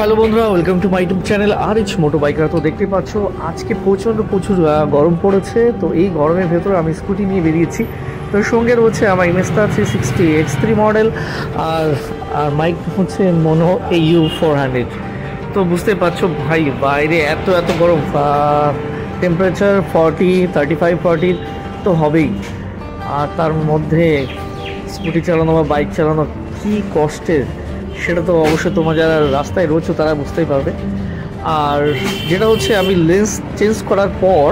Hello বন্ধুরা, welcome to my YouTube channel R H moto biker. তো দেখতে পাচ্ছ আজকে প্রচুর গরম পড়েছে। তো এই গরমের ভেতরে আমি স্কুটি নিয়ে বেরিয়েছি। তো সঙ্গে রয়েছে আমার ইমেস্তা 360 X3 মডেল আর মাইক হচ্ছে মোনো AU400। তো বুঝতে পারছো ভাই, বাইরে এত গরম, টেম্পারেচার 35-40 তো হবেই। আর তার মধ্যে স্কুটি চালানো বা বাইক চালানো কী কষ্টের, সেটা তো অবশ্যই তোমরা যারা রাস্তায় রয়েছো তারা বুঝতেই পারবে। আর যেটা হচ্ছে, আমি লেন্স চেঞ্জ করার পর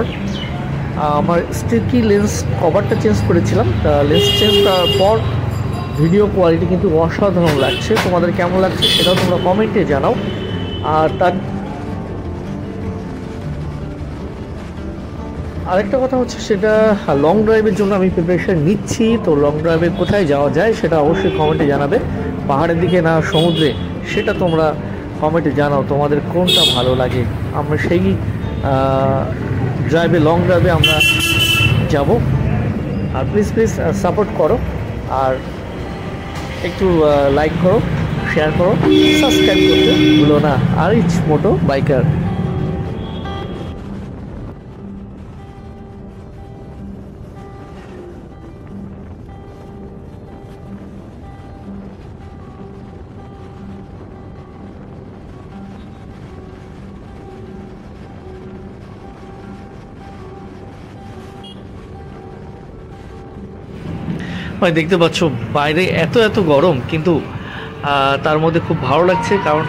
আমার স্টিকি লেন্স কভারটা চেঞ্জ করেছিলাম। তা লেন্স চেঞ্জ করার পর ভিডিও কোয়ালিটি কিন্তু অসাধারণ লাগছে। তোমাদের কেমন লাগছে সেটাও তোমরা কমেন্টে জানাও। আর তার আরেকটা কথা হচ্ছে, সেটা লং ড্রাইভের জন্য আমি প্রিপারেশন নিচ্ছি। তো লং ড্রাইভে কোথায় যাওয়া যায় সেটা অবশ্যই কমেন্টে জানাবে, পাহাড়ের দিকে না সমুদ্রে, সেটা তোমরা কমেন্টে জানাও তোমাদের কোনটা ভালো লাগে। আমরা সেই লং ড্রাইভে আমরা যাব। আর প্লিজ সাপোর্ট করো, আর একটু লাইক করো, শেয়ার করো, সাবস্ক্রাইব করতে ভুলো না। আর এইচ মোটো বাইকার। ভাই দেখতে পাচ্ছ বাইরে এত গরম, কিন্তু তার মধ্যে খুব ভালো লাগছে, কারণ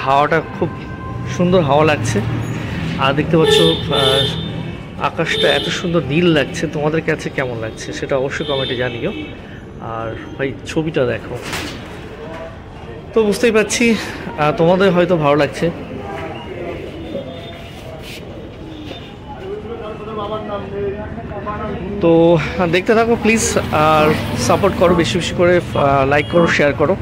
হাওয়াটা খুব সুন্দর হাওয়া লাগছে। আর দেখতে পাচ্ছ আকাশটা এত সুন্দর নীল লাগছে। তোমাদের কাছে কেমন লাগছে সেটা অবশ্যই কমেন্টে জানিও। আর ভাই ছবিটা দেখো, তো বুঝতেই পারছি তোমাদের হয়তো ভালো লাগছে। তো দেখতে থাকো প্লিজ, আর সাপোর্ট করো, বেশি করে লাইক করো, শেয়ার করো।